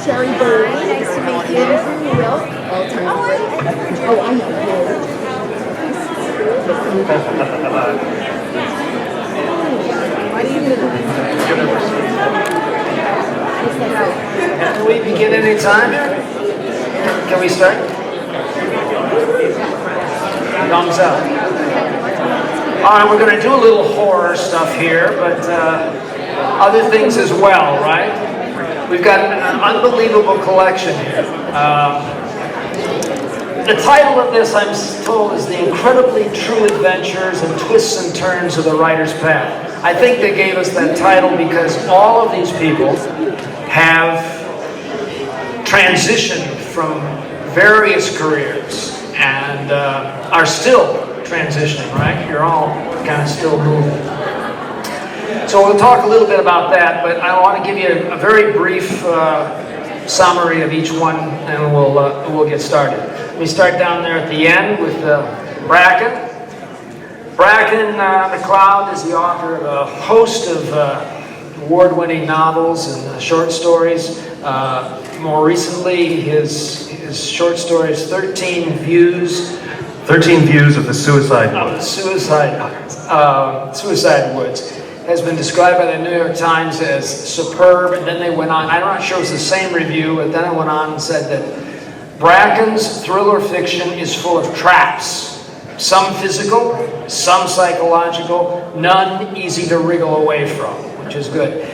Sherry Bird. Nice to meet you. Will. Oh, I know Can we begin any time? Can we start? Thumbs up. All right, we're going to do a little horror stuff here, but other things as well, right? We've got an unbelievable collection here. The title of this, I'm told, is The Incredibly True Adventures and Twists and Turns of the Writer's Path. I think they gave us that title because all of these people have transitioned from various careers and are still transitioning, right? You're all kind of still moving. So we'll talk a little bit about that, but I want to give you a very brief summary of each one, and we'll get started. We start down there at the end with Bracken. Bracken MacLeod is the author of a host of award-winning novels and short stories. More recently, his short stories, 13 Views of the Suicide Woods. Suicide Woods has been described by the New York Times as superb, and then they went on, I'm not sure it was the same review, but then it went on and said that Bracken's thriller fiction is full of traps. Some physical, some psychological, none easy to wriggle away from, which is good.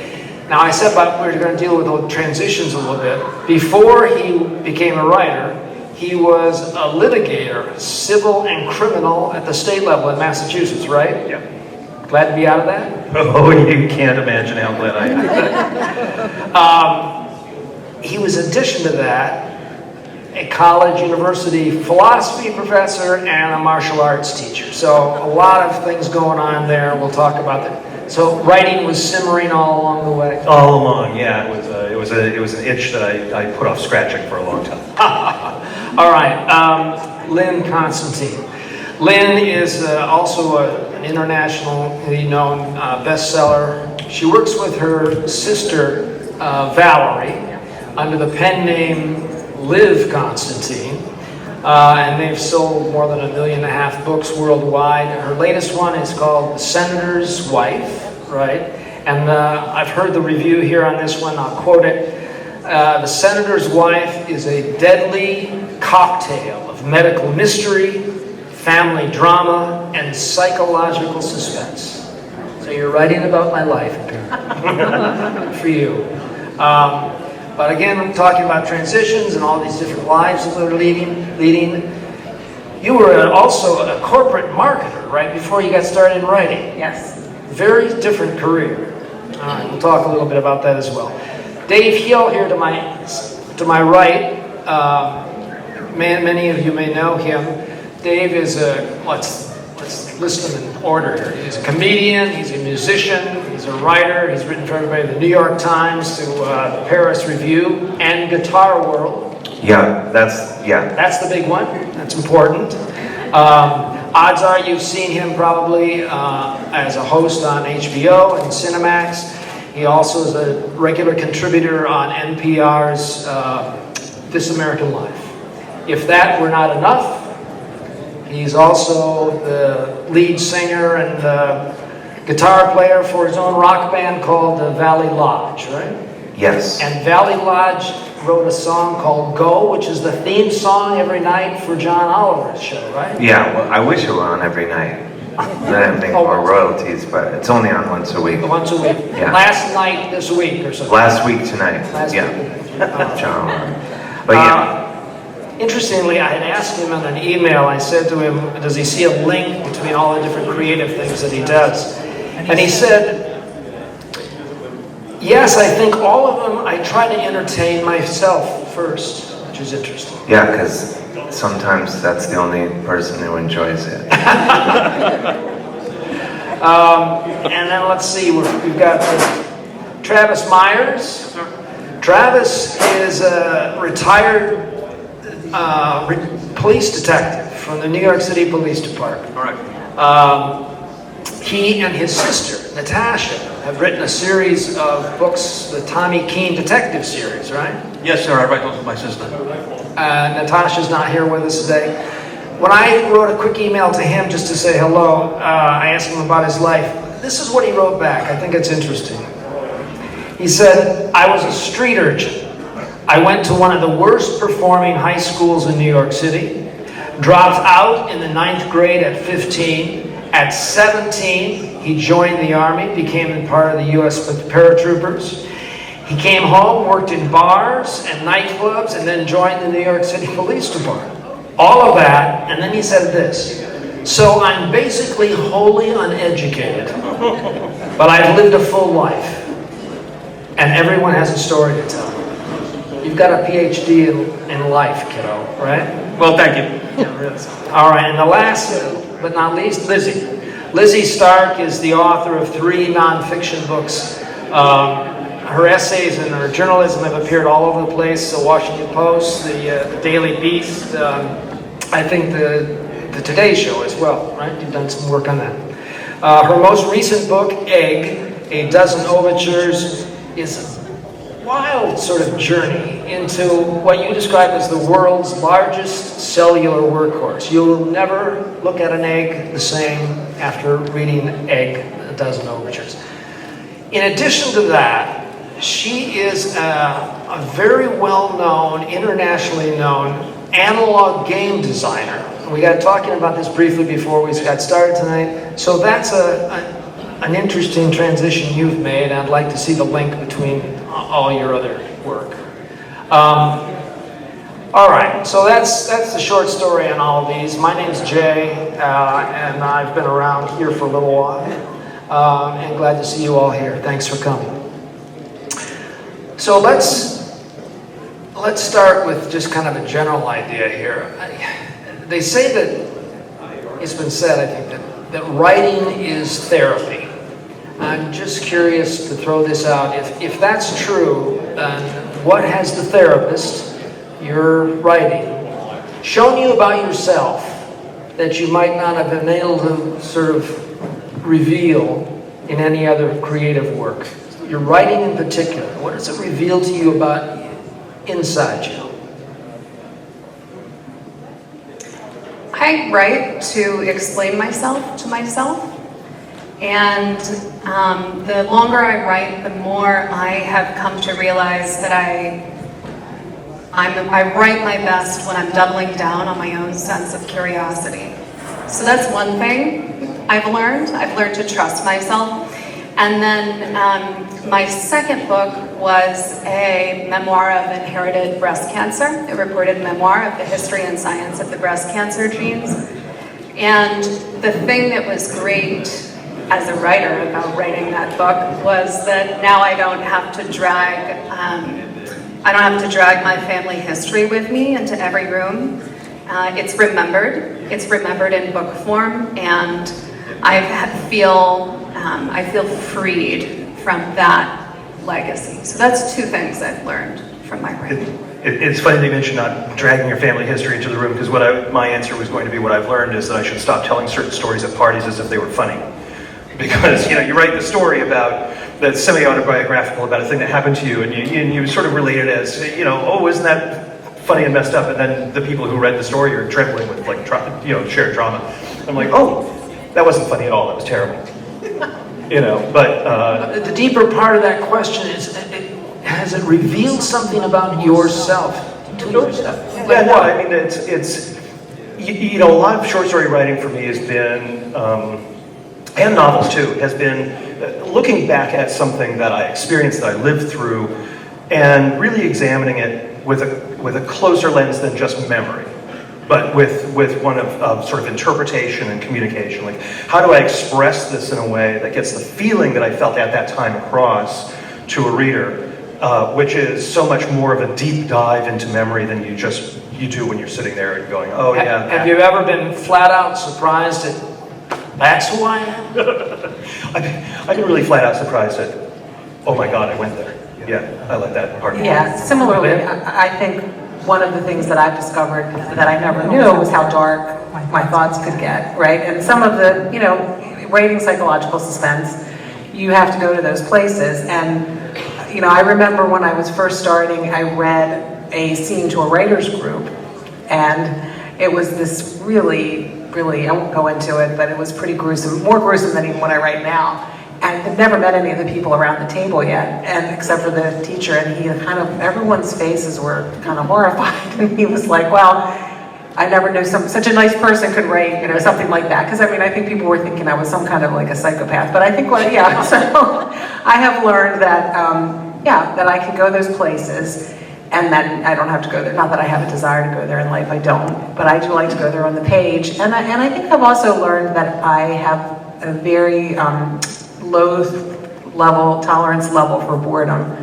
Now, I said we were going to deal with the transitions a little bit. Before he became a writer, he was a litigator, civil and criminal, at the state level in Massachusetts, right? Yeah. Glad to be out of that? Oh, you can't imagine how glad I am. He was, in addition to that, a college, university philosophy professor and a martial arts teacher. So a lot of things going on there. We'll talk about that. So writing was simmering all along the way. All along, yeah. It was an itch that I put off scratching for a long time. All right, Lynne Constantine. Lynne is also an internationally known bestseller. She works with her sister Valerie under the pen name Lynne Constantine, and they've sold more than 1.5 million books worldwide. Her latest one is called The Senator's Wife, right? And I've heard the review here on this one, I'll quote it. The Senator's Wife is a deadly cocktail of medical mystery, family drama, and psychological suspense. So you're writing about my life, apparently, for you. But again, I'm talking about transitions and all these different lives that we're leading. You were also a corporate marketer, right, before you got started in writing. Yes. Very different career. All right, we'll talk a little bit about that as well. Dave Hill here to my right. Many of you may know him. Dave is let's list them in order here. He's a comedian, he's a musician, he's a writer, he's written for everybody, the New York Times to the Paris Review and Guitar World. That's the big one. That's important. Odds are you've seen him probably as a host on HBO and Cinemax. He also is a regular contributor on NPR's This American Life. If that were not enough, he's also the lead singer and guitar player for his own rock band called the Valley Lodge, right? Yes. And Valley Lodge wrote a song called Go, which is the theme song every night for John Oliver's show, right? Yeah, well, I wish it were on every night. Then I'd make more royalties, but it's only on once a week. Once a week. Yeah. Last night this week or something. Last week tonight. Last yeah. week. John. But yeah. Interestingly, I had asked him in an email, I said to him, does he see a link between all the different creative things that he does? And he said, yes, I think all of them, I try to entertain myself first, which is interesting. Yeah, because sometimes that's the only person who enjoys it. And then let's see, we've got Travis Myers. Travis is a retired police detective from the New York City Police Department. All right. He and his sister, Natasha, have written a series of books, the Tommy Keane detective series, right? Yes, sir. I write those with my sister. Natasha's not here with us today. When I wrote a quick email to him just to say hello, I asked him about his life. This is what he wrote back. I think it's interesting. He said, I was a street urchin. I went to one of the worst performing high schools in New York City, dropped out in the 9th grade at 15. At 17, he joined the Army, became part of the U.S. paratroopers. He came home, worked in bars and nightclubs, and then joined the New York City Police Department. All of that, and then he said this, so I'm basically wholly uneducated, but I've lived a full life, and everyone has a story to tell. You've got a PhD in life, kiddo, right? Well, thank you. All right, and the last but not least, Lizzy. Lizzy Stark is the author of 3 nonfiction books. Her essays and her journalism have appeared all over the place, the Washington Post, the Daily Beast, I think the Today Show as well, right? You've done some work on that. Her most recent book, Egg, A Dozen Overtures, is a wild sort of journey into what you describe as the world's largest cellular workhorse. You'll never look at an egg the same after reading Egg, A Dozen Overtures. In addition to that, she is a very well-known, internationally known analog game designer. We got talking about this briefly before we got started tonight. So that's an interesting transition you've made. I'd like to see the link between all your other work. All right, so that's the short story on all of these. My name's Jay, and I've been around here for a little while, and glad to see you all here. Thanks for coming. So let's start with just kind of a general idea here. They say that, it's been said, I think, that writing is therapy. I'm just curious to throw this out. If that's true, then what has the therapist, your writing, shown you about yourself that you might not have been able to sort of reveal in any other creative work? Your writing in particular, what does it reveal to you about inside you? I write to explain myself to myself, and the longer I write, the more I have come to realize that I write my best when I'm doubling down on my own sense of curiosity. So that's one thing I've learned. I've learned to trust myself. And then my second book was a memoir of inherited breast cancer, a reported memoir of the history and science of the breast cancer genes. And the thing that was great as a writer about writing that book was that now I don't have to drag my family history with me into every room. It's remembered in book form, and I feel freed from that legacy. So that's 2 things I've learned from my writing. It's funny that you mentioned not dragging your family history into the room, because my answer was going to be what I've learned is that I should stop telling certain stories at parties as if they were funny. Because, you write the story about, that's semi-autobiographical about a thing that happened to you, and you sort of relate it as, oh, isn't that funny and messed up? And then the people who read the story are trembling with, like, shared trauma. I'm like, oh, that wasn't funny at all, that was terrible. But the deeper part of that question is, has it revealed something about yourself to yourself? Yeah, no, I mean, it's a lot of short story writing for me has been, and novels too, has been looking back at something that I experienced, that I lived through, and really examining it with a closer lens than just memory, but with one of sort of interpretation and communication. Like, how do I express this in a way that gets the feeling that I felt at that time across to a reader, which is so much more of a deep dive into memory than you do when you're sitting there and going, oh yeah. Have you ever been flat out surprised at, that's who I am? I've been really flat out surprised at, oh my God, I went there. Yeah, I like that part. Yeah, similarly, I think one of the things that I've discovered that I never knew was how dark my thoughts could get, right? And some of the, writing psychological suspense, you have to go to those places. And, you know, I remember when I was first starting, I read a scene to a writer's group, and it was this really, I won't go into it, but it was pretty gruesome, more gruesome than even what I write now. And I'd never met any of the people around the table yet, and except for the teacher, and he kind of, everyone's faces were kind of horrified, and he was like, well, I never knew such a nice person could write, you know, something like that. Because I mean, I think people were thinking I was some kind of like a psychopath, but I think, well, yeah, so I have learned that, that I can go those places, and then I don't have to go there. Not that I have a desire to go there in life, I don't, but I do like to go there on the page. And I think I've also learned that I have a very low tolerance level for boredom.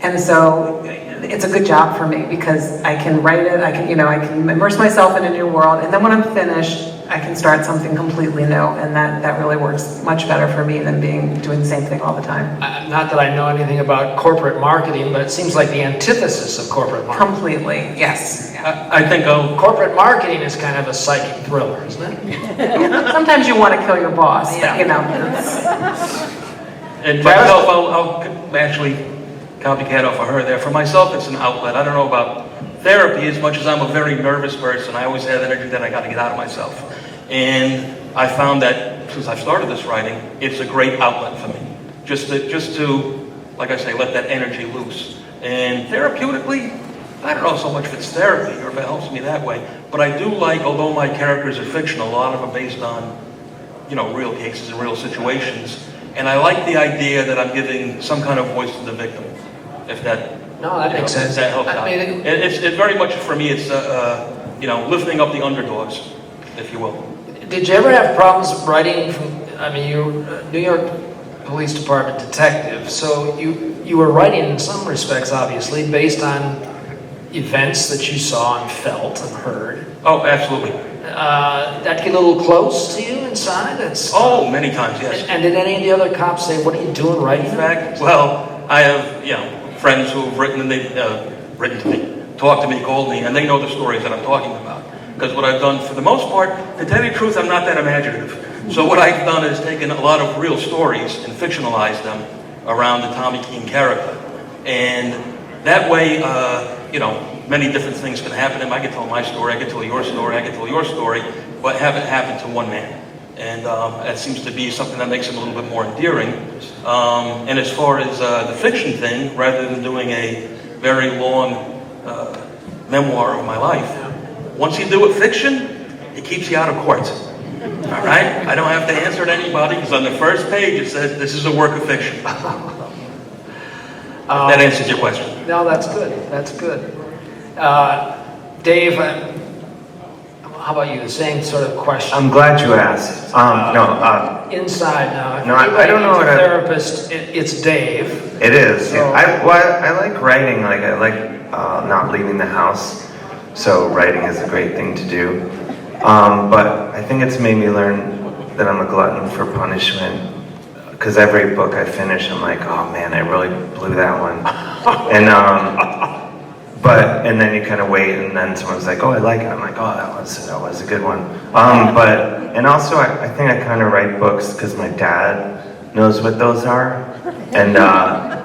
And so it's a good job for me because I can write it, I can immerse myself in a new world, and then when I'm finished, I can start something completely new, and that really works much better for me than doing the same thing all the time. Not that I know anything about corporate marketing, but it seems like the antithesis of corporate marketing. Completely, yes. I think Corporate marketing is kind of a psychic thriller, isn't it? Sometimes you want to kill your boss, Yeah. but you know. and myself, I'll actually copycat off of her there. For myself, it's an outlet. I don't know about therapy as much as I'm a very nervous person. I always have energy that I got to get out of myself. And I found that since I've started this writing, it's a great outlet for me. Just to, like I say, let that energy loose. And therapeutically, I don't know so much if it's therapy or if it helps me that way, but I do like, although my characters are fictional, a lot of them are based on, you know, real cases and real situations. And I like the idea that I'm giving some kind of voice to the victim. If that, No, that makes sense. That helps I out. mean, It's very much, for me, it's, lifting up the underdogs, if you will. Did you ever have problems writing you're a New York Police Department detective, so you were writing in some respects, obviously, based on events that you saw and felt and heard. Oh, absolutely. That get a little close to you inside? Many times, yes. And did any of the other cops say, what are you doing writing? In fact, well, I have, friends who've written and they've written to me, talked to me, called me, and they know the stories that I'm talking about. Because what I've done, for the most part, to tell you the truth, I'm not that imaginative. So what I've done is taken a lot of real stories and fictionalized them around the Tommy Keane character. And that way, many different things can happen. I can tell my story, I can tell your story, I can tell your story, but have it happen to one man. And that seems to be something that makes him a little bit more endearing. And as far as the fiction thing, rather than doing a very long memoir of my life, once you do a fiction, it keeps you out of court. All right? I don't have to answer to anybody, because on the first page it says, this is a work of fiction. If that answers your question. No, that's good. That's good. Dave, how about you? The same sort of question. I'm glad you asked. Inside now. No, I don't know what a therapist. It's Dave. It is. So, yeah. I like writing. Like I like not leaving the house. So writing is a great thing to do. But I think it's made me learn that I'm a glutton for punishment. Because every book I finish, I'm like, oh man, I really blew that one. And then you kind of wait, and then someone's like, oh, I like it. I'm like, oh, that was a good one. And also I think I kind of write books because my dad knows what those are, and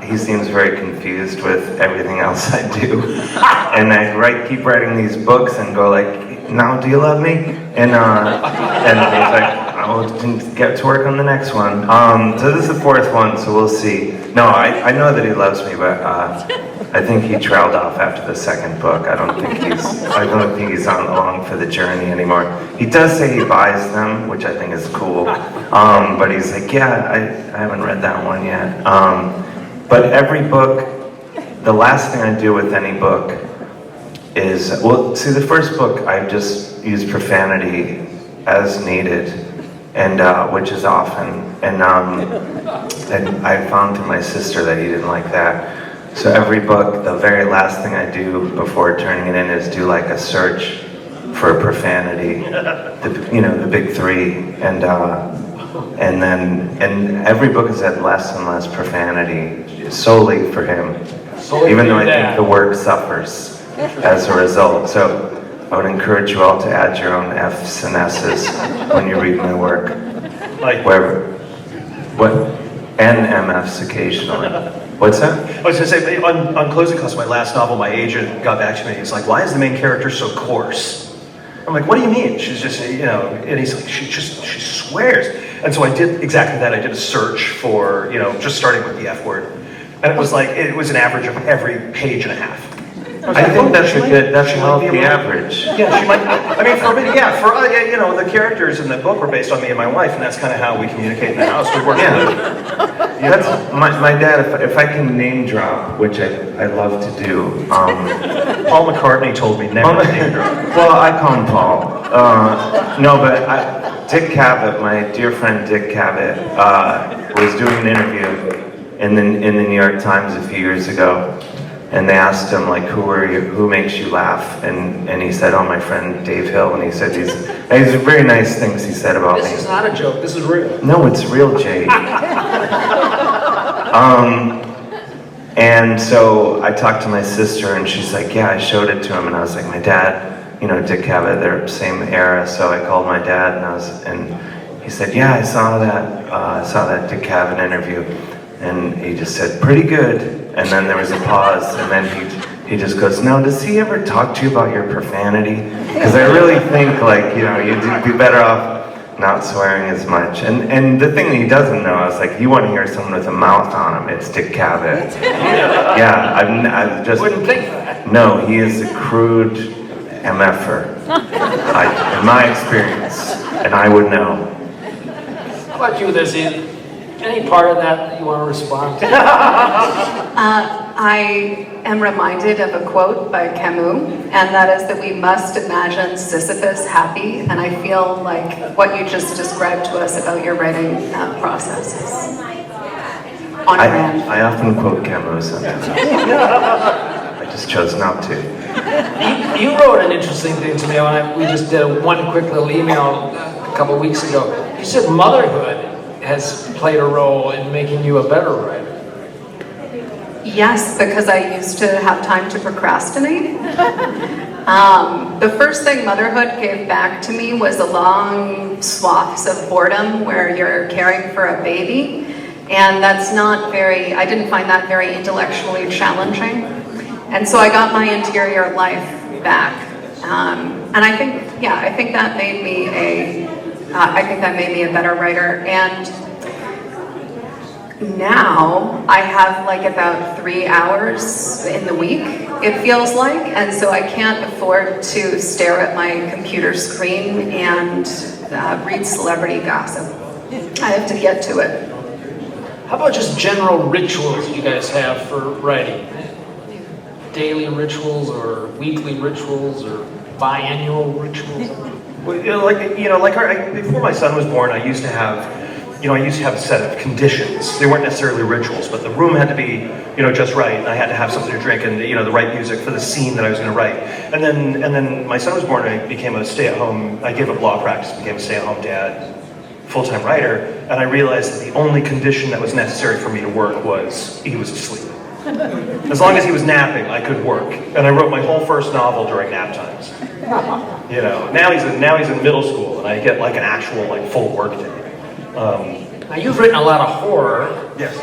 he seems very confused with everything else I do. And I keep writing these books and go like, now do you love me? And he's like, I'll get to work on the next one. So this is the fourth one, so we'll see. No, I know that he loves me, but I think he trailed off after the second book. I don't think he's on along for the journey anymore. He does say he buys them, which I think is cool. But he's like, yeah, I haven't read that one yet. But every book, the last thing I do with any book is, the first book I just use profanity as needed, and which is often, and I found through my sister that he didn't like that. So every book, the very last thing I do before turning it in is do like a search for profanity, the big three, and every book has had less and less profanity solely for him, even though I think the work suffers as a result. So I would encourage you all to add your own F's and S's when you read my work. Like, Wherever. What? And MFs occasionally. What's that? I was going to say, on Closing Costs, my last novel, my agent got back to me. He's like, why is the main character so coarse? I'm like, what do you mean? She's just, and he's like, she swears. And so I did exactly that. I did a search for, just starting with the F word. And it was like, it was an average of every page and a half. I think that should help the average. Yeah, she might. I mean, the characters in the book were based on me and my wife, and that's kind of how we communicate in the house. We work. Yeah. That's my dad. If I can name drop, which I love to do. Paul McCartney told me never to name drop. Well, I call him Paul. No, but Dick Cavett, my dear friend Dick Cavett, was doing an interview in the New York Times a few years ago. And they asked him, like, who makes you laugh? And he said, oh, my friend Dave Hill. And he said these very nice things he said about me. This is not a joke, this is real. No, it's real, Jay. And so I talked to my sister, and she's like, yeah, I showed it to him. And I was like, my dad, Dick Cavett, they're same era. So I called my dad, and he said, yeah, I saw that Dick Cavett interview. And he just said, pretty good. And then there was a pause, and then he just goes, now, does he ever talk to you about your profanity? Because I really think, like, you'd be better off not swearing as much. And the thing that he doesn't know, I was like, you want to hear someone with a mouth on him, it's Dick Cavett. Yeah, I've just... Wouldn't think that. No, he is a crude MFer, in my experience, and I would know. How about you, Lizzy? Any part of that you want to respond to? I am reminded of a quote by Camus, and that is that we must imagine Sisyphus happy, and I feel like what you just described to us about your writing process is on brand. I often quote Camus sometimes. I just chose not to. You wrote an interesting thing to me when we just did one quick little email a couple weeks ago. You said motherhood has played a role in making you a better writer. Yes, because I used to have time to procrastinate. The first thing motherhood gave back to me was a long swaths of boredom where you're caring for a baby, and I didn't find that very intellectually challenging. And so I got my interior life back. And I think that made me a better writer. And now I have like about 3 hours in the week, it feels like, and so I can't afford to stare at my computer screen and read celebrity gossip. I have to get to it. How about just general rituals you guys have for writing? Daily rituals or weekly rituals or biannual rituals? Well, before my son was born, I used to have a set of conditions. They weren't necessarily rituals, but the room had to be, just right, and I had to have something to drink and, the right music for the scene that I was going to write. And then my son was born, and I became a stay-at-home. I gave up law practice, became a stay-at-home dad, full-time writer, and I realized that the only condition that was necessary for me to work was he was asleep. As long as he was napping, I could work. And I wrote my whole first novel during nap times. Now he's in middle school, and I get like an actual full work day. Now you've written a lot of horror. Yes.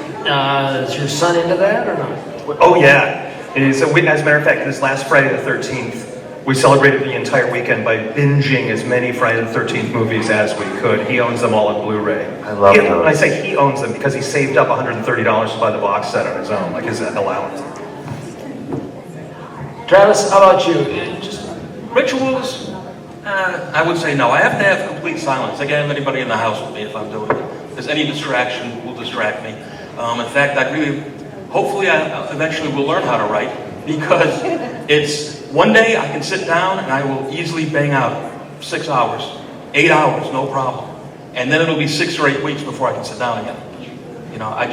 Is your son into that or not? Oh yeah. As a matter of fact, this last Friday the 13th, we celebrated the entire weekend by binging as many Friday the 13th movies as we could. He owns them all on Blu-ray. I love those. And I say he owns them because he saved up $130 to buy the box set on his own, like his allowance. Travis, how about you? Just Rituals? I would say no. I have to have complete silence. I can't have anybody in the house with me if I'm doing it. Because any distraction will distract me. In fact, hopefully I eventually will learn how to write, because it's one day I can sit down and I will easily bang out 6 hours, 8 hours, no problem. And then it'll be 6 or 8 weeks before I can sit down again. I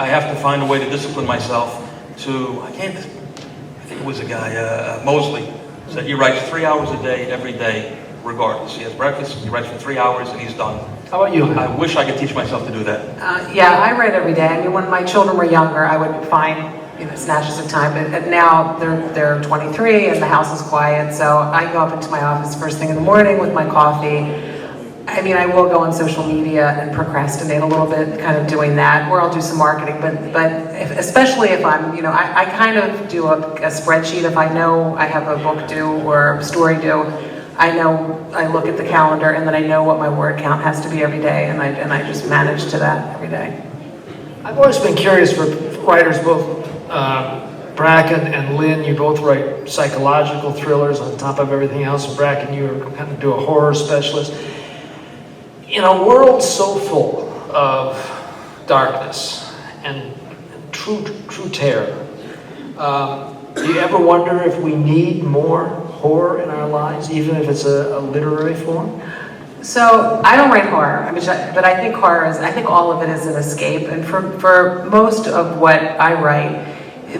have to find a way to discipline myself I think it was a guy, Mosley, said he writes 3 hours a day, every day, regardless. He has breakfast, he writes for 3 hours, and he's done. how about you? I wish I could teach myself to do that. Yeah, I write every day. I mean, when my children were younger, I would find snatches of time, but now they're 23 and the house is quiet, so I go up into my office first thing in the morning with my coffee. I mean, I will go on social media and procrastinate a little bit, kind of doing that, or I'll do some marketing, but especially if I'm, I kind of do a spreadsheet. If I know I have a book due or a story due, I look at the calendar, and then I know what my word count has to be every day, and I just manage to that every day. I've always been curious for writers, both Bracken and Lynne, you both write psychological thrillers on top of everything else. And Bracken, you kind of do a horror specialist. In a world so full of darkness and true terror, do you ever wonder if we need more horror in our lives, even if it's a literary form? So I don't write horror, but I think I think all of it is an escape. And for most of what I write,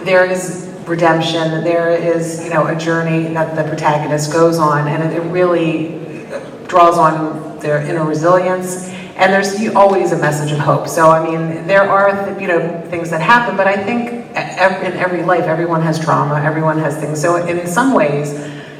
there is redemption, there is, a journey that the protagonist goes on, and it really draws on their inner resilience, and there's always a message of hope. So, I mean, there are, things that happen, but I think in every life, everyone has trauma, everyone has things. So in some ways,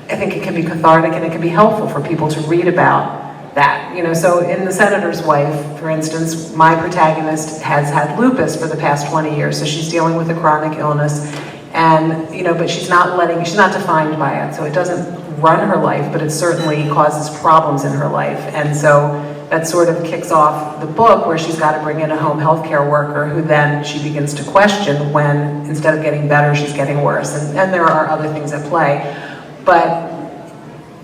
I think it can be cathartic, and it can be helpful for people to read about that. So in The Senator's Wife, for instance, my protagonist has had lupus for the past 20 years, so she's dealing with a chronic illness, and but she's not defined by it, so it doesn't run her life, but it certainly causes problems in her life. And so that sort of kicks off the book, where she's got to bring in a home health care worker, who then she begins to question when, instead of getting better, she's getting worse, and there are other things at play. But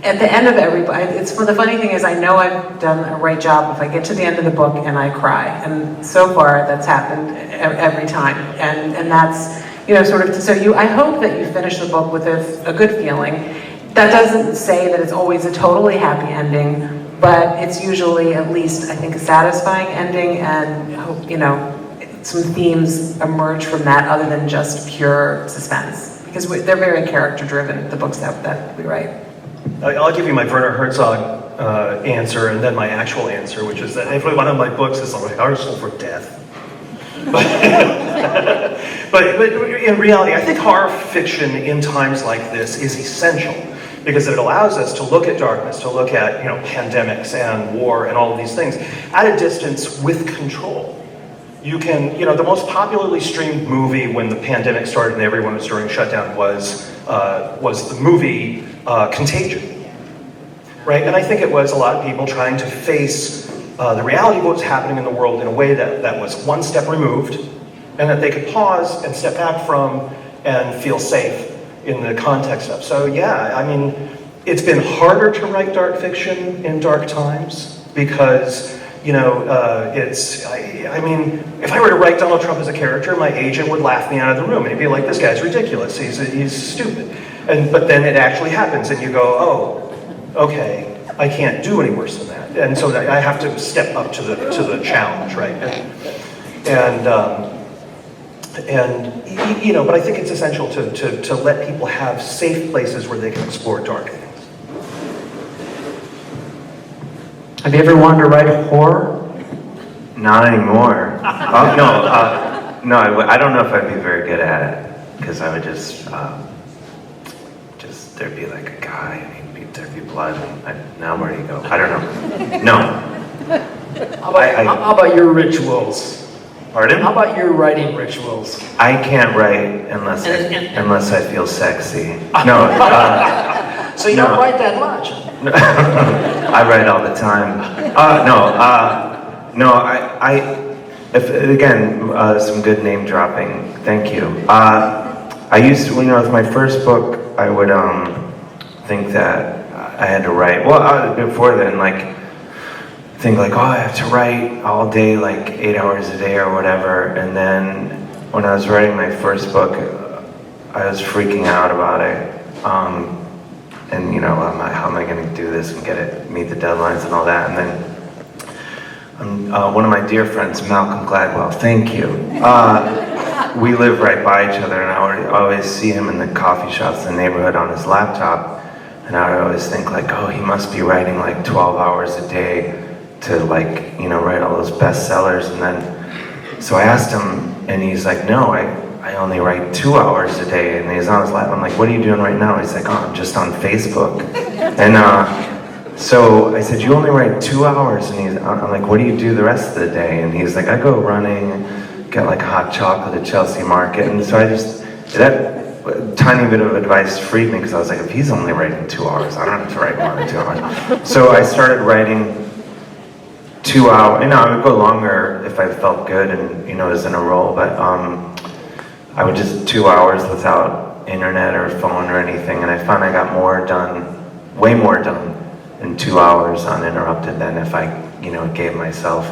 at the end of the funny thing is, I know I've done a right job if I get to the end of the book and I cry. And so far, that's happened every time. And that's, I hope that you finish the book with a good feeling. That doesn't say that it's always a totally happy ending, but it's usually at least, I think, a satisfying ending, and hope, some themes emerge from that other than just pure suspense. Because they're very character-driven, the books that we write. I'll give you my Werner Herzog answer, and then my actual answer, which is that every one of my books is a rehearsal for death. But in reality, I think horror fiction in times like this is essential, because it allows us to look at darkness, to look at pandemics and war and all of these things at a distance with control. You can, the most popularly streamed movie when the pandemic started and everyone was during shutdown was the movie Contagion, right? And I think it was a lot of people trying to face the reality of what was happening in the world in a way that was one step removed, and that they could pause and step back from and feel safe in the context of. So yeah, I mean, it's been harder to write dark fiction in dark times, because I mean, if I were to write Donald Trump as a character, my agent would laugh me out of the room, and he'd be like, "This guy's ridiculous. He's stupid." But then it actually happens, and you go, "Oh, okay, I can't do any worse than that." And so I have to step up to the challenge, right? But I think it's essential to let people have safe places where they can explore dark things. Have you ever wanted to write theater? Not anymore. No, I don't know if I'd be very good at it, because I would just there'd be like a guy, and there'd be blood, and now where do you go? I don't know. No. How about your rituals? Pardon? How about your writing rituals? I can't write unless I feel sexy. No. So you don't write that much? I write all the time. Some good name dropping. Thank you. I used to, with my first book, I would think that I had to write. Well, before then, think I have to write all day, 8 hours a day or whatever. And then when I was writing my first book, I was freaking out about it. How am I going to do this and meet the deadlines and all that? And then one of my dear friends, Malcolm Gladwell, thank you. We live right by each other, and I would always see him in the coffee shops in the neighborhood on his laptop. And I would always think he must be writing 12 hours a day to write all those bestsellers. And then, so I asked him, and he's like, no, I only write 2 hours a day. And he's on his lap. I'm like, what are you doing right now? He's like, oh, I'm just on Facebook. And So I said, you only write 2 hours, and I'm like, what do you do the rest of the day? And he's like, I go running, get like hot chocolate at Chelsea Market, and so that tiny bit of advice freed me, because I was like, if he's only writing 2 hours, I don't have to write more than 2 hours. So I started writing 2 hours, I would go longer if I felt good and, was in a roll, but I would just 2 hours without internet or phone or anything, and I found I got way more done in 2 hours uninterrupted than if I, gave myself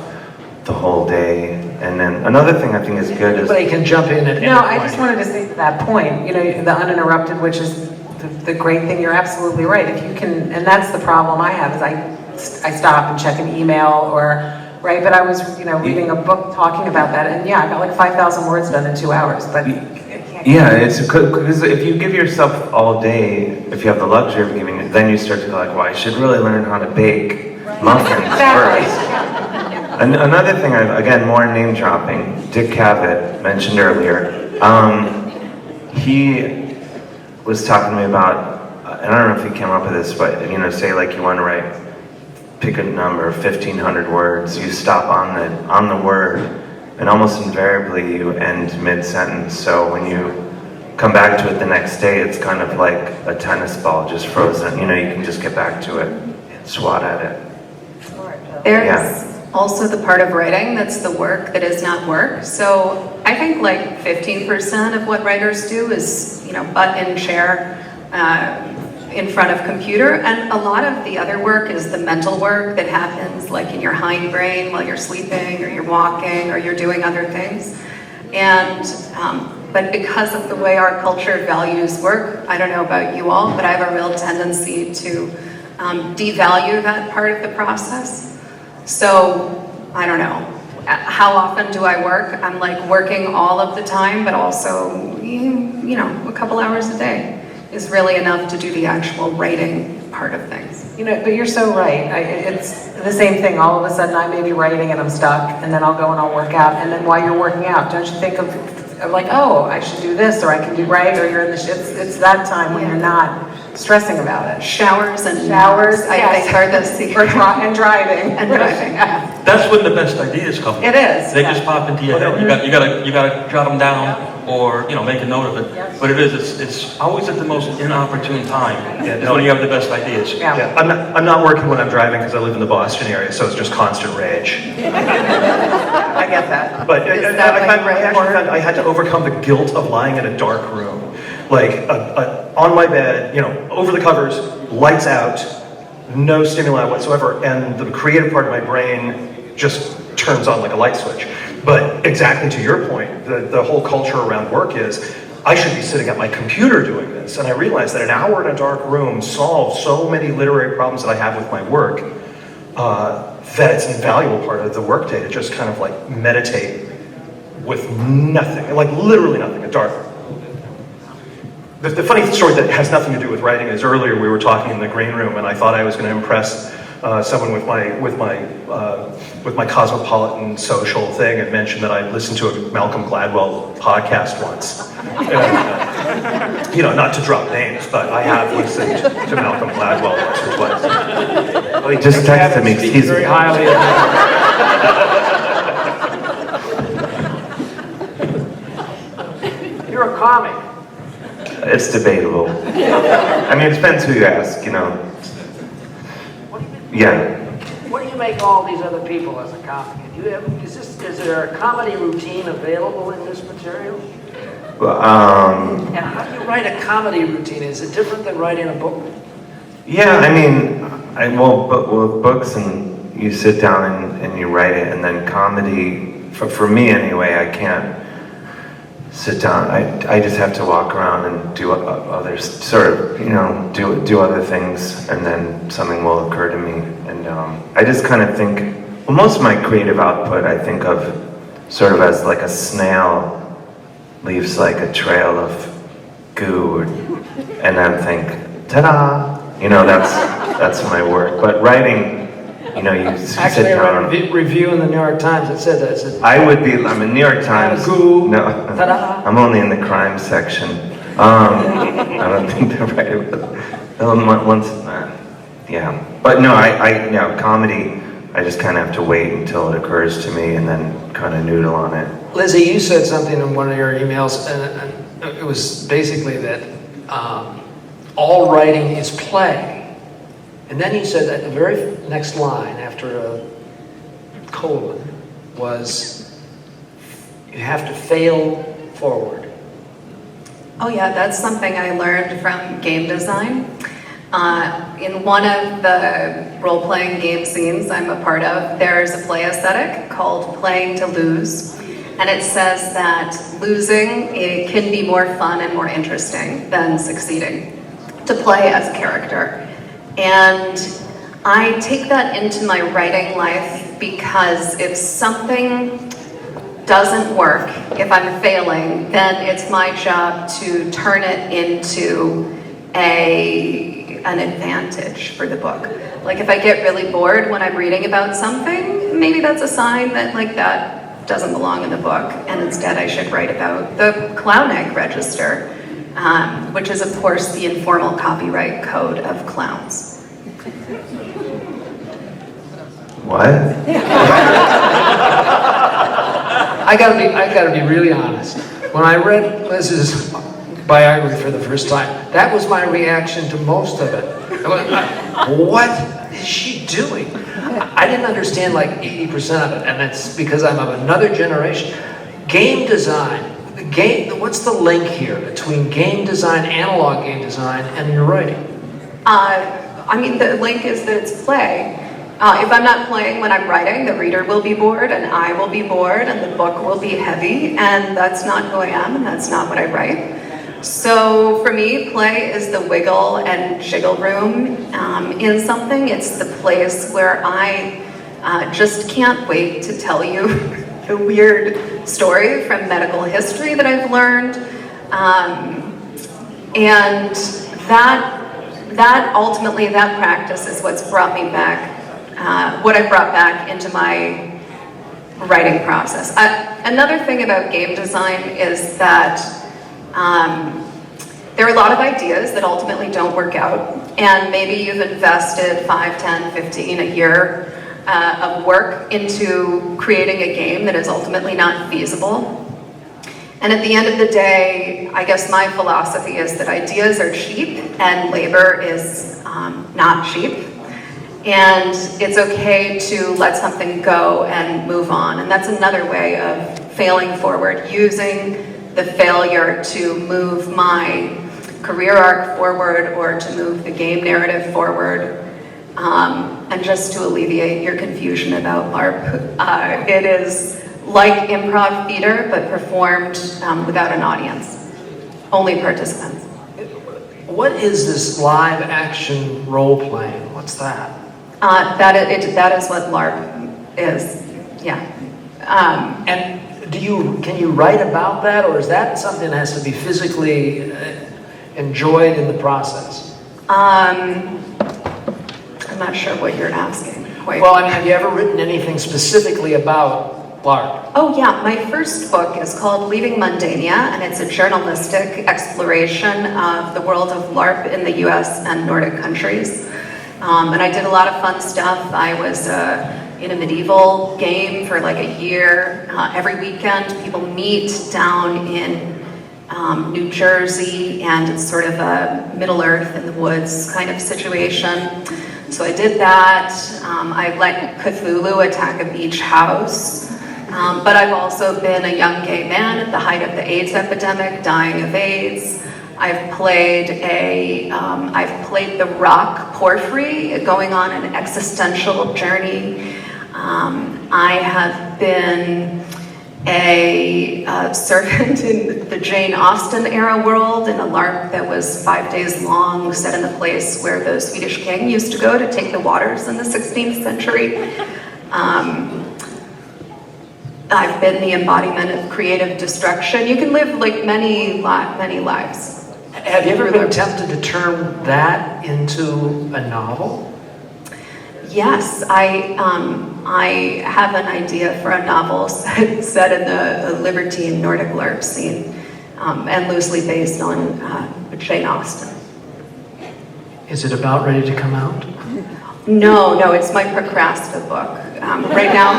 the whole day. And then another thing I think is good is... Anybody can jump in at any No, point. I just wanted to say to that point, the uninterrupted, which is the great thing, you're absolutely right. If you can, and that's the problem I have, is I stop and check an email right? But I was, reading a book talking about that, and I got like 5,000 words done in 2 hours, but... Yeah, it's because if you give yourself all day, if you have the luxury of giving it, then you start to go like, well, I should really learn how to bake muffins first. And another thing, again, more name dropping, Dick Cavett, mentioned earlier, he was talking to me about, and I don't know if he came up with this, but, say like you want to pick a number, 1,500 words, you stop on the word, and almost invariably you end mid-sentence. So when you come back to it the next day, it's kind of like a tennis ball just frozen. You can just get back to it and swat at it. There's also the part of writing that's the work that is not work. So I think like 15% of what writers do is, butt in chair, in front of computer, and a lot of the other work is the mental work that happens like in your hindbrain while you're sleeping or you're walking or you're doing other things. And but because of the way our culture values work, I don't know about you all, but I have a real tendency to devalue that part of the process. So I don't know, how often do I work? I'm like working all of the time, but also a couple hours a day is really enough to do the actual writing part of things. But you're so right. It's the same thing. All of a sudden I may be writing and I'm stuck, and then I'll go and I'll work out. And then while you're working out, don't you think of like, oh, I should do this, or I can do or you're in it's that time when you're not stressing about it. Showers, I yes. think, are the secret. And driving. And driving, yeah. That's when the best ideas come. It is. They just pop into your head. You gotta jot them down, or make a note of it. Yes. But it's always at the most inopportune time. Is when you have the best ideas. Yeah. I'm not working when I'm driving because I live in the Boston area, so it's just constant rage. I get that. But Is I that like actually found I had to overcome the guilt of lying in a dark room, like on my bed, over the covers, lights out, no stimuli whatsoever, and the creative part of my brain just turns on like a light switch. But exactly to your point, the whole culture around work is, I should be sitting at my computer doing this. And I realized that an hour in a dark room solves so many literary problems that I have with my work, that it's an invaluable part of the workday to just kind of like meditate with nothing, like literally nothing, a dark room. The funny story that has nothing to do with writing is earlier we were talking in the green room, and I thought I was going to impress someone with my cosmopolitan social thing, and mentioned that I listened to a Malcolm Gladwell podcast once. Not to drop names, but I have listened to Malcolm Gladwell once or twice. Oh, he just texted me, excuse very me. highly of him. You're a comic. It's debatable. I mean, it depends who you ask, Yeah. What do you make all these other people as a comic? Is there a comedy routine available in this material? And how do you write a comedy routine? Is it different than writing a book? Yeah, I mean, with books, and you sit down and you write it, and then comedy, for me anyway, I can't sit down. I just have to walk around and do other do other things, and then something will occur to me, and I just kind of think. Well, most of my creative output I think of sort of as like a snail leaves like a trail of goo, and then think, ta-da! That's my work. But writing, you sit Actually, down. I read a review in the New York Times that said that. It said, I'm in New York Times. Goo. No, Ta-da. I'm only in the crime section. I don't think they're right. Once, Yeah, but no, comedy, I just kind of have to wait until it occurs to me and then kind of noodle on it. Lizzy, you said something in one of your emails, and it was basically that all writing is play. And then you said that the very next line after a colon was, you have to fail forward. Oh yeah, that's something I learned from game design. In one of the role-playing game scenes I'm a part of, there's a play aesthetic called Playing to Lose. And it says that losing, it can be more fun and more interesting than succeeding, to play as a character. And I take that into my writing life because if something doesn't work, if I'm failing, then it's my job to turn it into an advantage for the book. Like if I get really bored when I'm reading about something, maybe that's a sign that like that doesn't belong in the book, and instead I should write about the clown egg register, which is of course the informal copyright code of clowns. What? I gotta be really honest. When I read Liz's biography for the first time, that was my reaction to most of it. I went, what is she doing? I didn't understand like 80% of it, and it's because I'm of another generation. Game design, what's the link here between game design, analog game design, and your writing? I mean, the link is that it's play. If I'm not playing when I'm writing, the reader will be bored, and I will be bored, and the book will be heavy, and that's not who I am, and that's not what I write. So for me, play is the wiggle and jiggle room in something. It's the place where I just can't wait to tell you the weird story from medical history that I've learned. And that ultimately, that practice is what's brought me back, what I brought back into my writing process. Another thing about game design is that there are a lot of ideas that ultimately don't work out, and maybe you've invested 5, 10, 15, a year of work into creating a game that is ultimately not feasible. And at the end of the day, I guess my philosophy is that ideas are cheap and labor is not cheap. And it's okay to let something go and move on. And that's another way of failing forward, using the failure to move my career arc forward or to move the game narrative forward. And just to alleviate your confusion about LARP, it is like improv theater, but performed without an audience, only participants. What is this live action role playing? What's that? That is what LARP is, yeah. And can you write about that, or is that something that has to be physically enjoyed in the process? I'm not sure what you're asking. Quite. Well, I mean, have you ever written anything specifically about LARP? Oh yeah, my first book is called Leaving Mundania, and it's a journalistic exploration of the world of LARP in the US and Nordic countries. And I did a lot of fun stuff. I was in a medieval game for like a year. Every weekend people meet down in New Jersey, and it's sort of a Middle Earth in the woods kind of situation. So I did that. I let Cthulhu attack a beach house. But I've also been a young gay man at the height of the AIDS epidemic, dying of AIDS. I've played the rock Porphyry, going on an existential journey. I have been a servant in the Jane Austen era world in a LARP that was 5 days long, set in the place where the Swedish king used to go to take the waters in the 16th century. I've been the embodiment of creative destruction. You can live like many lives. Have you ever been tempted to turn that into a novel? Yes, I have an idea for a novel set in the libertine Nordic LARP scene, and loosely based on Jane Austen. Is it about ready to come out? No, it's my procrastinate book. Right now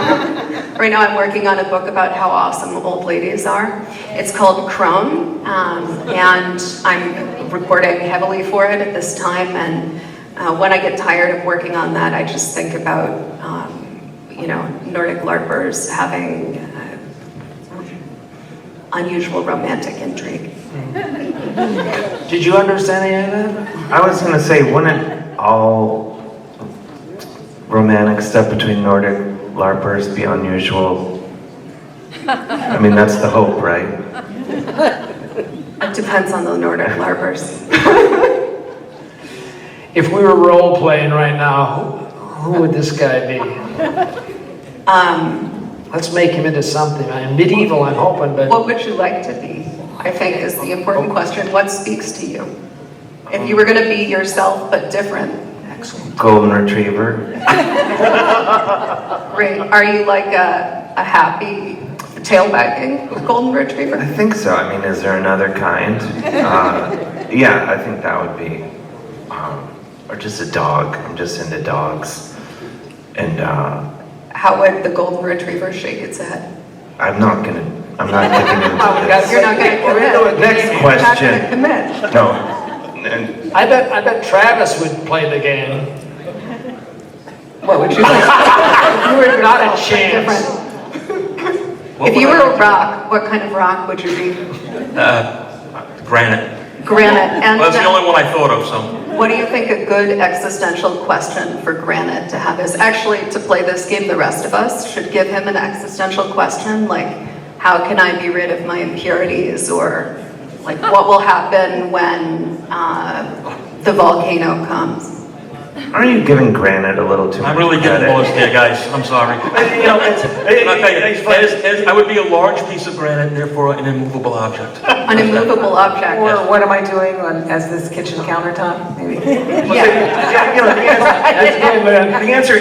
I'm working on a book about how awesome old ladies are. It's called Crone, and I'm reporting heavily for it at this time. And when I get tired of working on that, I just think about, Nordic LARPers having unusual romantic intrigue. Did you understand any of that? I was gonna say, wouldn't all romantic stuff between Nordic LARPers be unusual? I mean, that's the hope, right? It depends on the Nordic LARPers. If we were role playing right now, who would this guy be? Let's make him into something. I'm medieval, I'm hoping, but What would you like to be? I think is the important question. What speaks to you? If you were going to be yourself but different. excellent. Golden Retriever. Great. Are you like a happy tail wagging golden retriever? I think so. I mean, is there another kind? Yeah, I think that would be, or just a dog. I'm just into dogs. And How would the golden retriever shake its head? I'm not getting into this. You're not going to commit. Next You're not question. going to commit. No. And I bet Travis would play the game. What would you like? You were not a chance. If you were a rock, what kind of rock would you be? Granite. Granite. And Well, that's the only one I thought of, so. what do you think a good existential question for Granite to have is? Actually, to play this game, the rest of us should give him an existential question, like, how can I be rid of my impurities? Or, like, what will happen when the volcano comes? aren't you giving Granite a little too much I'm really getting credit? lost here, guys. I'm sorry. You know, I'll tell you, I would be a large piece of granite and therefore an immovable object. An immovable object. Or what am I doing as this kitchen countertop, maybe? Yeah, you know, the answer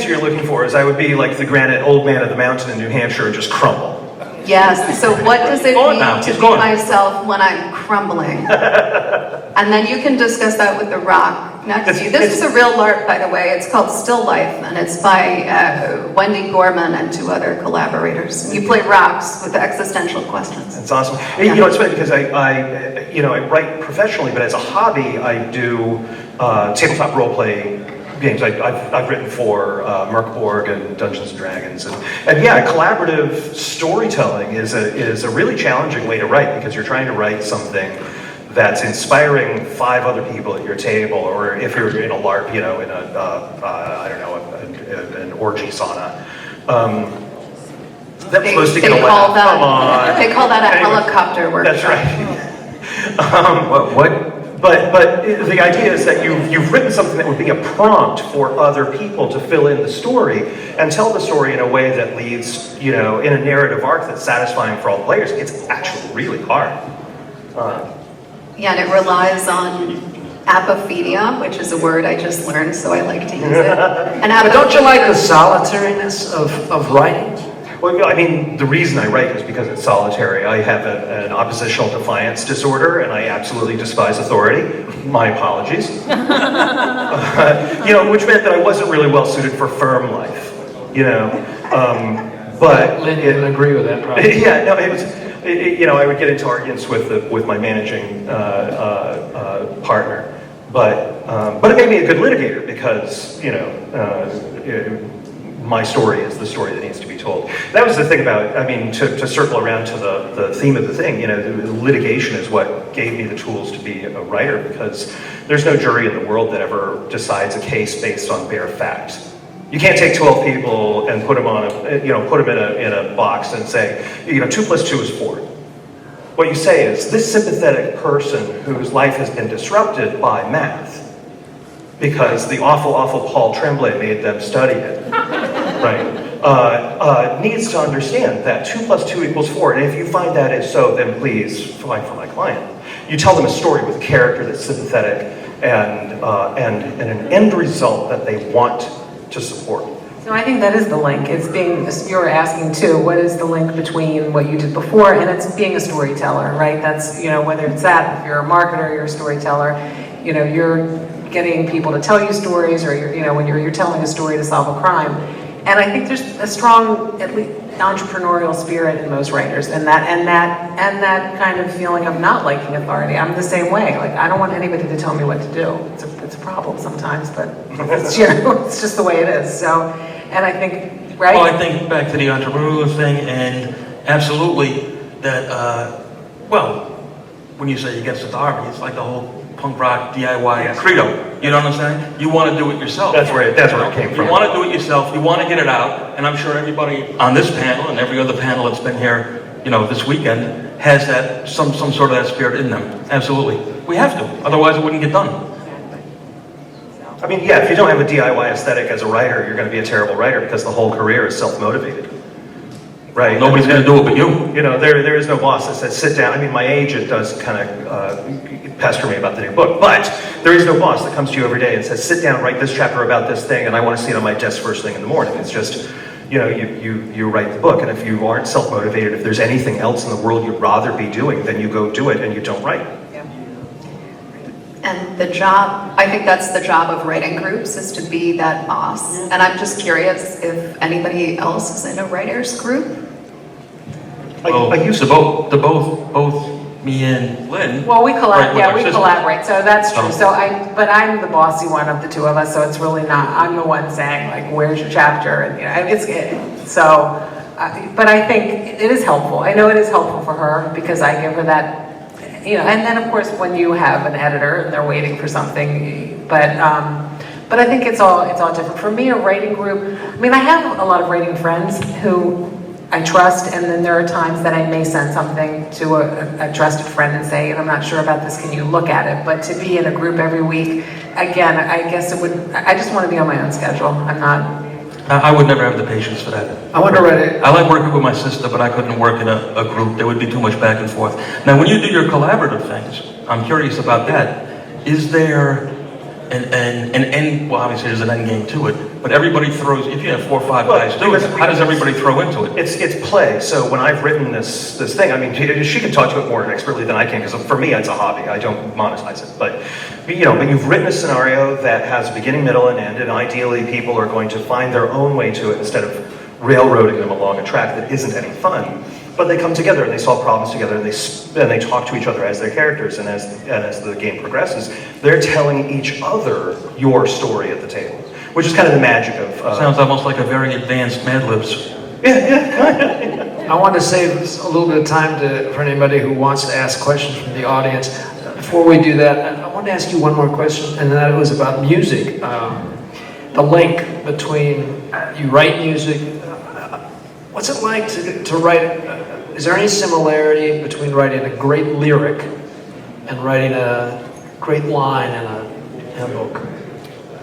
you're looking for is I would be like the granite old man of the mountain in New Hampshire and just crumble. Yes, so what does it Go on mean now, to keep be going. myself when I'm crumbling? And then you can discuss that with the rock next to you. This is a real LARP, by the way. It's called Still Life, and it's by Wendy Gorman and 2 other collaborators. You play rocks with existential questions. That's awesome. You know, it's funny because I write professionally, but as a hobby, I do tabletop role play games. I've written for Merkborg and Dungeons and Dragons, and yeah, collaborative storytelling is a really challenging way to write because you're trying to write something that's inspiring 5 other people at your table, or if you're in a LARP, you know, in an orgy sauna. That was supposed to get a laugh. Come on. They call that a Anyway, helicopter workshop. That's right. But the idea is that you've written something that would be a prompt for other people to fill in the story and tell the story in a way that leads, you know, in a narrative arc that's satisfying for all players. It's actually really hard. Yeah, and it relies on apophedia, which is a word I just learned, so I like to use it. And But don't you like the solitariness of writing? Well, I mean, the reason I write is because it's solitary. I have an oppositional defiance disorder, and I absolutely despise authority. My apologies. You know, which meant that I wasn't really well suited for firm life. You know, but Lynn didn't agree with that, probably. yeah, no, it was. You know, I would get into arguments with my managing partner, but it made me a good litigator because you know. My story is the story that needs to be told. That was the thing about, I mean, to circle around to the theme of the thing, you know, the litigation is what gave me the tools to be a writer because there's no jury in the world that ever decides a case based on bare facts. You can't take 12 people and put them on put them in a box and say, you know, 2 + 2 is 4. What you say is, this sympathetic person whose life has been disrupted by math, because the awful, awful Paul Tremblay made them study it, right? Needs to understand that 2 + 2 = 4, and if you find that is so, then please fight for my client. You tell them a story with a character that's sympathetic and an end result that they want to support. So I think that is the link. It's being, you were asking too, what is the link between what you did before and it's being a storyteller, right? That's, you know, whether it's that, if you're a marketer, you're a storyteller, you know, getting people to tell you stories, or when you're telling a story to solve a crime. And I think there's a strong, at least, entrepreneurial spirit in most writers, and that kind of feeling of not liking authority. I'm the same way. Like, I don't want anybody to tell me what to do. It's a problem sometimes, but it's, it's just the way it is. So, and I think, right? Well, I think back to the entrepreneurial thing, and absolutely that. When you say against authority, it's like the whole punk rock DIY credo. You know what I'm saying? You want to do it yourself. That's where it came from. You want to do it yourself. You want to get it out, and I'm sure everybody on this panel and every other panel that's been here, this weekend, has that some sort of that spirit in them. Absolutely, we have to. Otherwise, it wouldn't get done. I mean, yeah, if you don't have a DIY aesthetic as a writer, you're going to be a terrible writer because the whole career is self-motivated. Right. Nobody's going to do it but you. There is no boss that says, sit down. I mean, my agent does kind of pester me about the new book, but there is no boss that comes to you every day and says, sit down, write this chapter about this thing, and I want to see it on my desk first thing in the morning. It's just, you write the book, and if you aren't self-motivated, if there's anything else in the world you'd rather be doing, then you go do it and you don't write. And I think that's the job of writing groups, is to be that boss. And I'm just curious if anybody else is in a writer's group. I used to both me and Lynn. Well, we collaborate. with Yeah, our we sister. collaborate. So that's true. Oh. But I'm the bossy one of the two of us. So it's really not. I'm the one saying, like, "Where's your chapter?" And it's so. But I think it is helpful. I know it is helpful for her because I give her that. And then of course when you have an editor and they're waiting for something, but I think it's all different. For me, a writing group. I mean, I have a lot of writing friends who I trust, and then there are times that I may send something to a trusted friend and say, I'm not sure about this, can you look at it? But to be in a group every week, again, I guess it would, I just want to be on my own schedule. I would never have the patience for that. I wonder what it. I like working with my sister, but I couldn't work in a group. There would be too much back and forth. Now, when you do your collaborative things, I'm curious about that. Is there an end? Well, obviously there's an end game to it, but everybody throws. If you have 4 or 5 guys doing it, how does everybody throw into it? It's play. So when I've written this thing, I mean, she can talk to it more expertly than I can, because for me it's a hobby. I don't monetize it, but when you've written a scenario that has beginning, middle, and end, and ideally people are going to find their own way to it instead of railroading them along a track that isn't any fun. But they come together and they solve problems together, and they talk to each other as their characters, and as the game progresses, they're telling each other your story at the table, which is kind of the magic of. Sounds almost like a very advanced Mad Libs. I want to save a little bit of time for anybody who wants to ask questions from the audience. Before we do that, I want to ask you one more question, and that was about music. The link between you write music. What's it like to write? Is there any similarity between writing a great lyric and writing a great line in a book?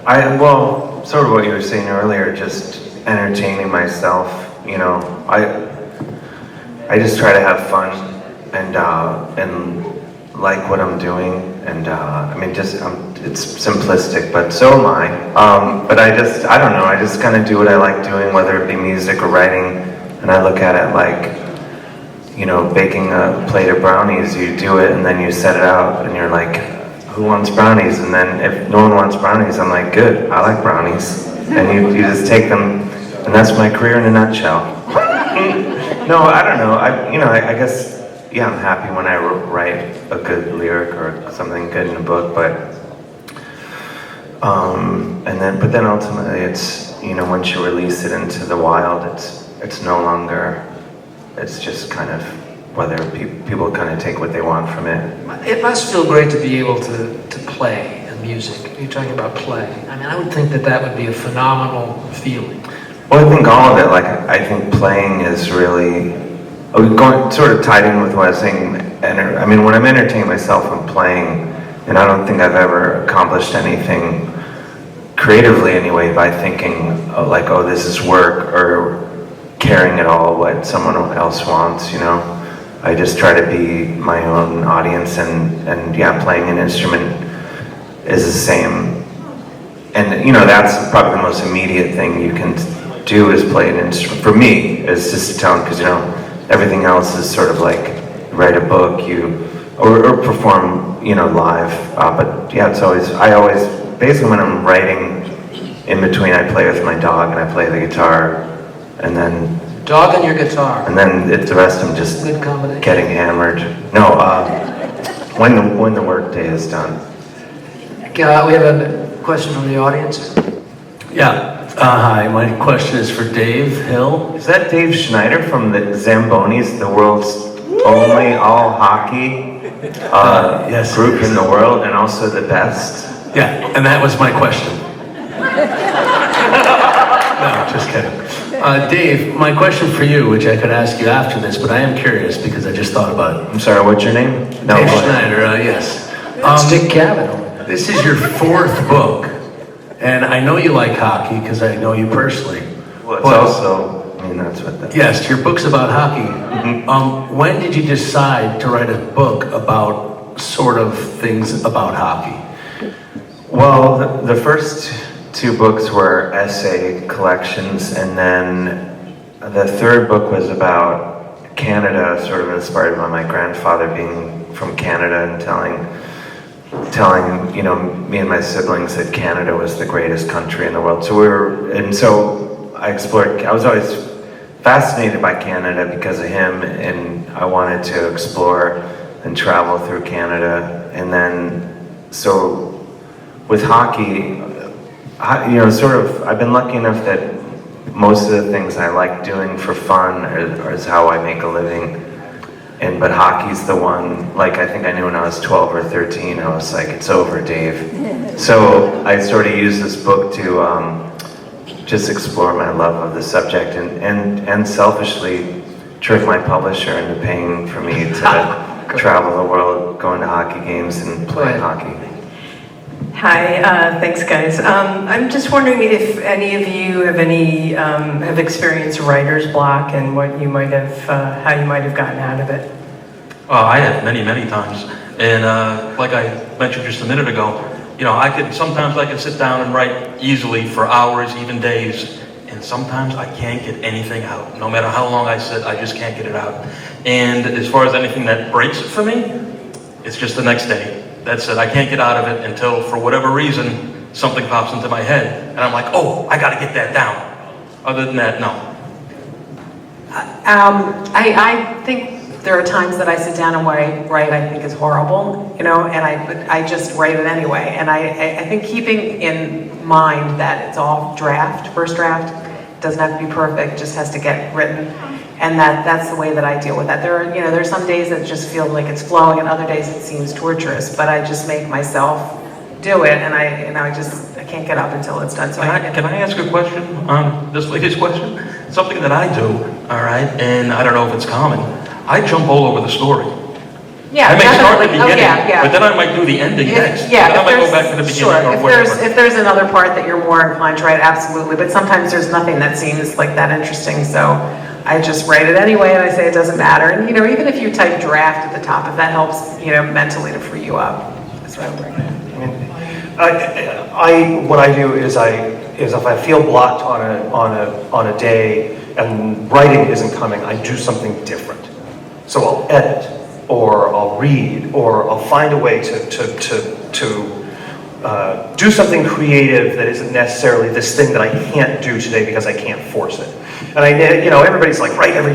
Well, sort of what you were saying earlier, just entertaining myself. I just try to have fun and like what I'm doing, and I mean, it's simplistic, but so am I. But I don't know. I just kind of do what I like doing, whether it be music or writing. And I look at it like, baking a plate of brownies. You do it and then you set it out and you're like, who wants brownies? And then if no one wants brownies, I'm like, good, I like brownies. And you just take them, and that's my career in a nutshell. No, I don't know. I guess, yeah, I'm happy when I write a good lyric or something good in a book, but then ultimately it's, once you release it into the wild, it's no longer, it's just kind of whether people kind of take what they want from it. It must feel great to be able to play in music. You're talking about play. I mean, I would think that would be a phenomenal feeling. Well, I think all of it, I think playing is really, going sort of tied in with what I was saying, I mean, when I'm entertaining myself, I'm playing, and I don't think I've ever accomplished anything creatively anyway by thinking this is work, or caring at all what someone else wants, I just try to be my own audience, and yeah, playing an instrument is the same. And that's probably the most immediate thing you can do, is play an instrument. For me, is just to tone, because everything else is sort of like write a book, or perform live. But yeah, I always basically when I'm writing, in between I play with my dog and I play the guitar, and then Dog and your guitar. the rest I'm just Good combination. getting hammered. No, when the work day is done. We have a question from the audience. Yeah. Hi, my question is for Dave Hill. Is that Dave Schneider from the Zambonis, the world's only all hockey Yes. group in the world, and also the best? Yeah, and that was my question. No, just kidding. Dave, my question for you, which I could ask you after this, but I am curious because I just thought about it. I'm sorry, what's your name? No, Dave go ahead. Schneider, yes. It's Dick Cavett. This is your 4th book, and I know you like hockey because I know you personally. Well, it's But- also, I mean, that's what the... Yes, your book's about hockey. When did you decide to write a book about sort of things about hockey? Well, the first 2 books were essay collections, and then the 3rd book was about Canada, sort of inspired by my grandfather being from Canada and telling me and my siblings that Canada was the greatest country in the world. So I was always fascinated by Canada because of him, and I wanted to explore and travel through Canada. And then, so with hockey, I've been lucky enough that most of the things I like doing for fun is how I make a living. But hockey's the one, like I think I knew when I was 12 or 13, I was like, it's over, Dave. So I sort of used this book to just explore my love of the subject and selfishly trick my publisher into paying for me to travel the world, going to hockey games and playing hockey. Hi, thanks guys. I'm just wondering if any of you have experienced writer's block and what you might have, how you might have gotten out of it. I have many times. And like I mentioned just a minute ago, sometimes I can sit down and write easily for hours, even days, and sometimes I can't get anything out. No matter how long I sit, I just can't get it out. And as far as anything that breaks it for me, it's just the next day. That's it. I can't get out of it until, for whatever reason, something pops into my head, and I'm like, oh, I gotta get that down. Other than that, no. I think there are times that I sit down and write I think is horrible, and I just write it anyway. And I think keeping in mind that it's all first draft, doesn't have to be perfect, just has to get written. And that's the way that I deal with that. There's some days that just feel like it's flowing, and other days it seems torturous. But I just make myself do it, and I can't get up until it's done. So Can I ask a question on this lady's question? Something that I do, all right, and I don't know if it's common. I jump all over the story. Yeah, I may start at the definitely. beginning, but then I might do the ending next. Yeah, then I might go back to the beginning or whatever. If there's another part that you're more inclined to write, absolutely. But sometimes there's nothing that seems like that interesting, so I just write it anyway, and I say it doesn't matter. And even if you type draft at the top, if that helps, mentally to free you up, that's what I would recommend. What I do is if I feel blocked on a day and writing isn't coming, I do something different. So I'll edit, or I'll read, or I'll find a way to do something creative that isn't necessarily this thing that I can't do today because I can't force it. And everybody's like, write every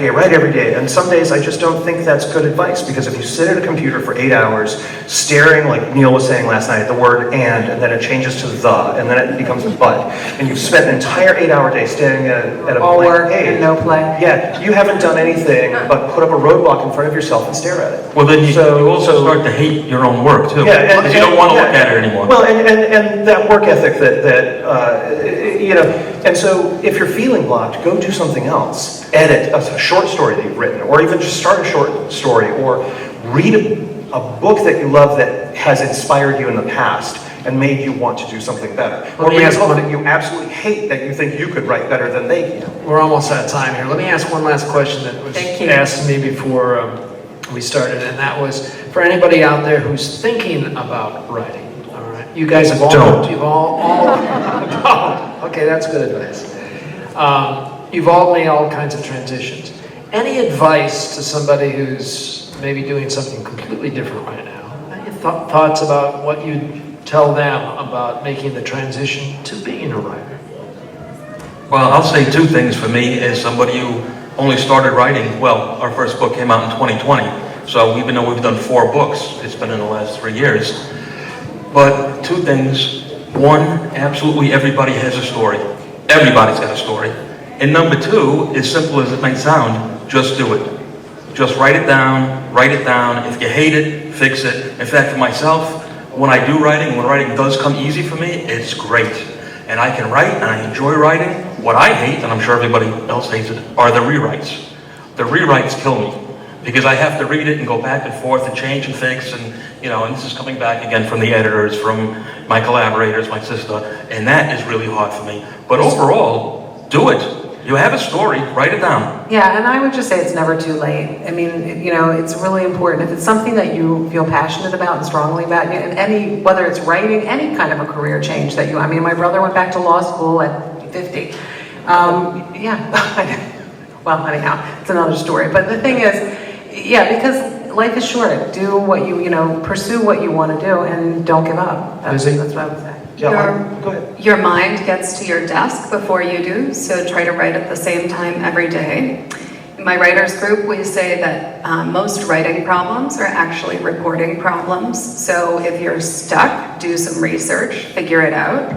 day. And some days I just don't think that's good advice, because if you sit at a computer for 8 hours staring, like Neil was saying last night, at the word and then it changes to the, and then it becomes but, and you've spent an entire 8-hour day staring at a All blank work page. and no play. Yeah, you haven't done anything but put up a roadblock in front of yourself and stare at it. Well, then you also start to hate your own work too, Yeah, because you don't want to look at it anymore. Well, and that work ethic and so if you're feeling blocked, go do something else. Edit a short story that you've written, or even just start a short story, or read a book that you love that has inspired you in the past and made you want to do something better. Or read a book that you absolutely hate that you think you could write better than they can. We're almost out of time here. Let me ask one last question that was asked to me before we started, and that was for anybody out there who's thinking about writing. All right, you guys have all Don't. you've all okay, that's good advice. You've all made all kinds of transitions. Any advice to somebody who's maybe doing something completely different right now? Any thoughts about what you'd tell them about making the transition to being a writer? Well, I'll say two things for me as somebody who only started writing, well, our first book came out in 2020, so even though we've done 4 books, it's been in the last 3 years. But two things. One, absolutely everybody has a story. Everybody's got a story. And number two, as simple as it may sound, just do it. Just write it down, write it down. If you hate it, fix it. In fact, for myself, when I do writing, when writing does come easy for me, it's great. And I can write, and I enjoy writing. What I hate, and I'm sure everybody else hates it, are the rewrites. The rewrites kill me, because I have to read it and go back and forth and change and fix, and and this is coming back again from the editors, from my collaborators, my sister, and that is really hard for me. But overall, do it. You have a story, write it down. Yeah, and I would just say it's never too late. I mean, it's really important. If it's something that you feel passionate about and strongly about, and whether it's writing, any kind of a career change that I mean, my brother went back to law school at 50. Well, anyhow, it's another story. But the thing is, because life is short. Do what pursue what you want to do, and don't give up. That's what I would say. Go ahead. Your mind gets to your desk before you do, so try to write at the same time every day. In my writers group, we say that most writing problems are actually reporting problems. So if you're stuck, do some research, figure it out.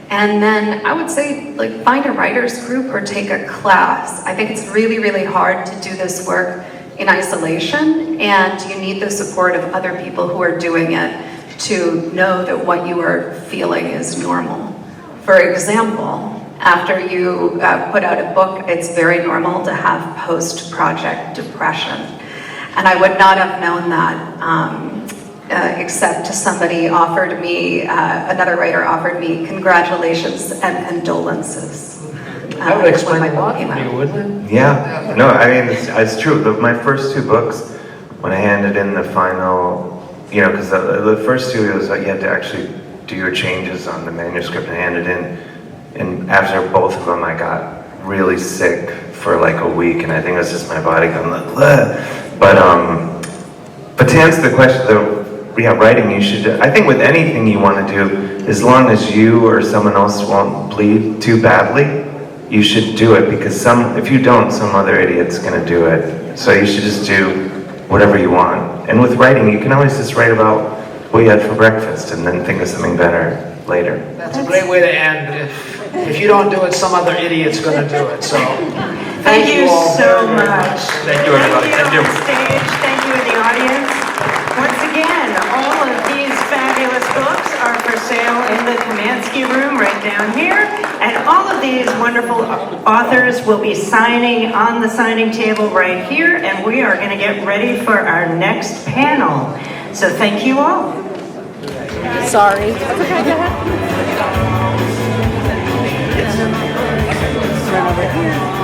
And then I would say, find a writers group or take a class. I think it's really, really hard to do this work in isolation, and you need the support of other people who are doing it to know that what you are feeling is normal. For example, after you put out a book, it's very normal to have post-project depression. And I would not have known that except somebody offered me, another writer offered me congratulations and condolences. That would explain when a my lot book came for out. you, wouldn't it? Yeah, no, I mean, it's true. My first 2 books, when I handed in the final, because the first 2, it was like you had to actually do your changes on the manuscript and hand it in. And after both of them, I got really sick for like a week, and I think it was just my body going like, bleh. But to answer the question, writing, you should, I think with anything you want to do, as long as you or someone else won't bleed too badly, you should do it, because if you don't, some other idiot's going to do it. So you should just do whatever you want. And with writing, you can always just write about what you had for breakfast and then think of something better later. That's a great way to end. If you don't do it, some other idiot's going to do it. So Thank you all so very much. Thank you, everybody. Thank you. On the stage. Thank you in the audience. Once again, all of these fabulous books are for sale in the Kamansky room right down here. And all of these wonderful authors will be signing on the signing table right here. And we are going to get ready for our next panel. So thank you all. Sorry. Run over here.